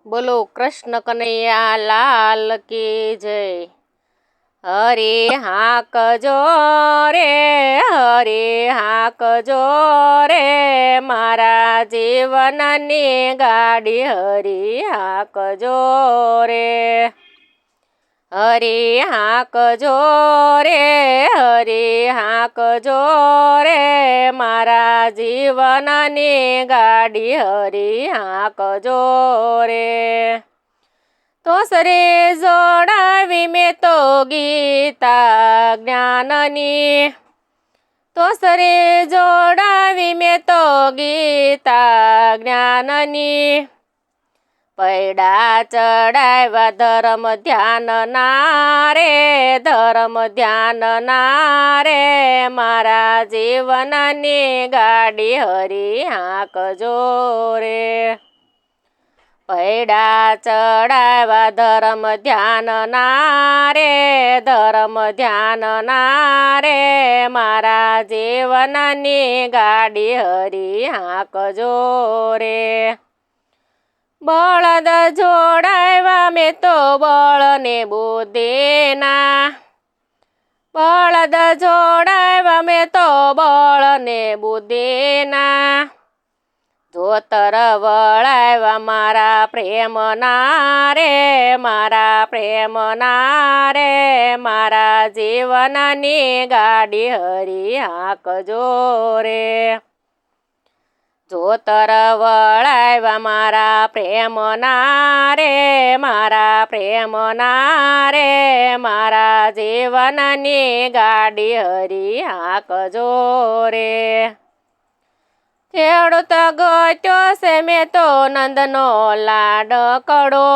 બોલો કૃષ્ણ કનૈયા લાલ કી જય. હરે હાંકજો રે, હરે હાંકજો રે, મારા જીવનની ગાડી હરી હાંકજો રે. હરી હાંકજો રે, હરી હાંકજો રે, મારા જીવનની ગાડી હરી હાંકજો રે. તો સરે જોડાવી મેં તો ગીતા જ્ઞાનની, તો સરે જોડાવી મેં તો ગીતા જ્ઞાનની, પૈડા ચડાવ્યા ધર્મ ધ્યાન ના રે, ધર્મ ધ્યાન ના રે, મારા જીવનની ગાડી હરી હાંકજો રે. પૈડા ચડાવ્યા ધર્મ ધ્યાન ના રે, ધર્મ ધ્યાન ના રે, મારા જીવનની ગાડી હરી હાંકજો રે. બળદ જોડાવ્યા મેં તો બળને બુદ્ધિના, બળદ જોડાવ્યા મેં તો બળને બુદ્ધિના, ધોતર વળાવ્યા મારા પ્રેમના રે, મારા પ્રેમના રે, મારા જીવનની ગાડી હરી હાંકજો રે. ધોતર વળાવ્યા મારા પ્રેમના રે, મારા પ્રેમના રે, મારા જીવનની ગાડી હરી હાંકજો રે. ખેડૂત ગોત્યો છે મેં તો નંદનો લાડકડો,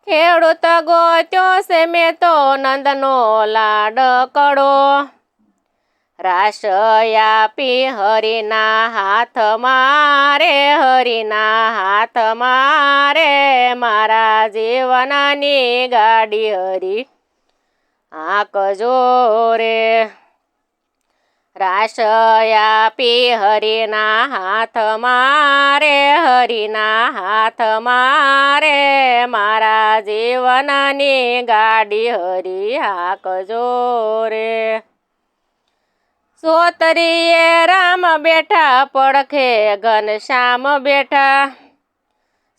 ખેડૂત ગોત્યો છે મેં તો નંદનો લાડકડો, રાસ આપી હરિના હાથમાં રે, હરિના હાથમાં રે, મારા જીવનની ગાડી હરી હાંકજો રે. રાસ આપી હરિના હાથમાં રે, હરિના હાથમાં રે, મારા જીવનની ગાડી હરી હાંકજો રે. સોતરીએ રામ બેઠા પડખે ઘનશ્યામ બેઠા,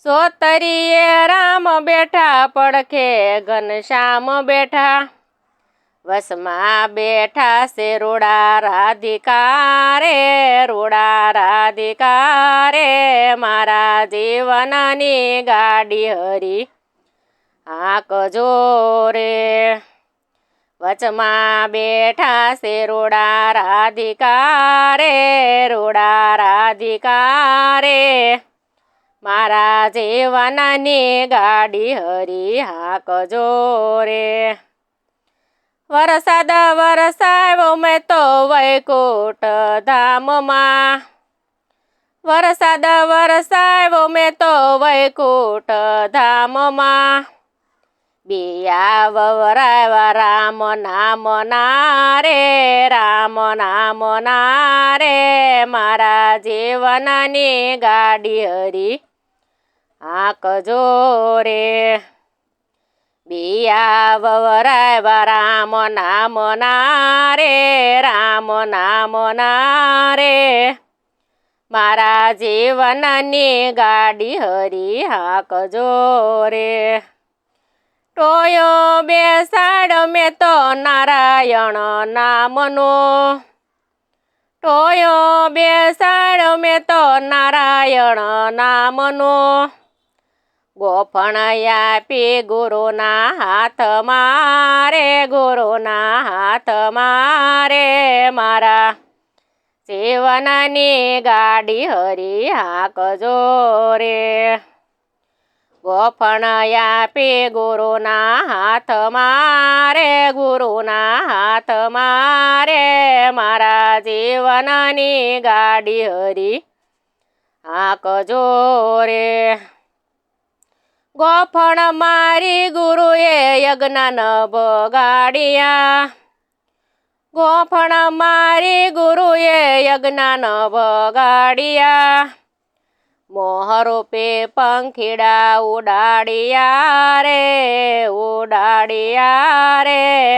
સોતરીએ રામ બેઠા પડખે ઘનશ્યામ બેઠા, વસમાં બેઠા છે રૂડા રાધિકા રે, રૂડા રાધિકા રે, મારા જીવનની ગાડી હરી હાંકજો રે. વચમાં બેઠા છે રૂડા રાધિકા રે, રૂડા રાધિકા રે, મારા જીવનની ગાડી હરી હાંકજો રે. વરસાદ વરસાવ્યો મેં તો વૈકુંઠ ધામમાં, વરસાદ વરસાવ્યો મેં તો વૈકુંઠ ધામમાં, બિયા વવરાવ્યા રામ નામ ના રે, રામ નામ ના રે, મારા જીવનની ગાડી હરી હાંકજો રે. બિયા વવરાવ્યા રામ નામ ના રે, રામ નામ ના રે, મારા જીવનની ગાડી હરી હાંકજો રે. ટોયો બેસાડ મેં તો નારાયણ નામનો, ટોયો બેસાડ મેં તો નારાયણ નામનો, ગોફણ આપી ગુરુના હાથમાં રે, ગુરુના હાથમાં રે, મારા જીવનની ગાડી હરી હાંકજો રે. ગોફણ આપી ગુરુના હાથમાં રે, ગુરુના હાથમાં રે, મારા જીવનની ગાડી હરી હાંકજો રે. ગોફણ મારી ગુરુએ યજ્ઞ બગાડ્યા, ગોફણ મારી ગુરુએ યજ્ઞ બગાડ્યા, મોહરૂપે પંખીડા ઉડાડિયા રે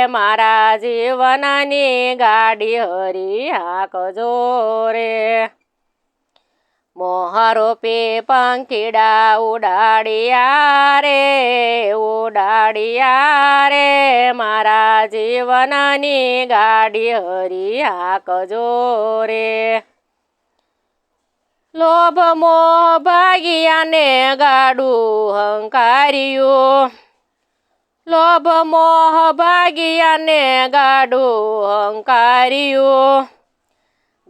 મારા જીવનની ગાડી હરી હાંકજો રે મોહરૂપે પંખીડા ઉડાડિયા રે મારા જીવનની ગાડી હરી હાંકજો રે લોભ મોહ ભાગ્યાને ગાડું હંકાર્યું લોભ મોહ ભાગ્યાને ગાડું હંકાર્યું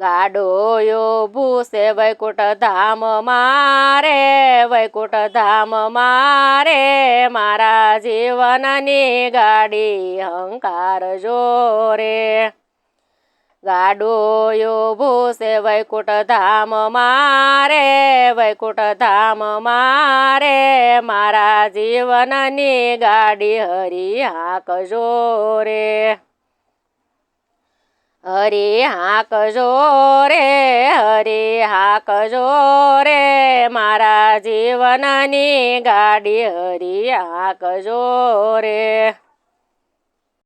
ગાડોયો ભૂસે વૈકુંઠ ધામ મારે મારા જીવનની ગાડી હંકારજો રે ગાડોયો ભૂસે વૈકુંઠ ધામ મારે મારા જીવનની ગાડી હરી હાંકજો રે હરી હાંકજો રે મારા જીવનની ગાડી હરી હાંકજો રે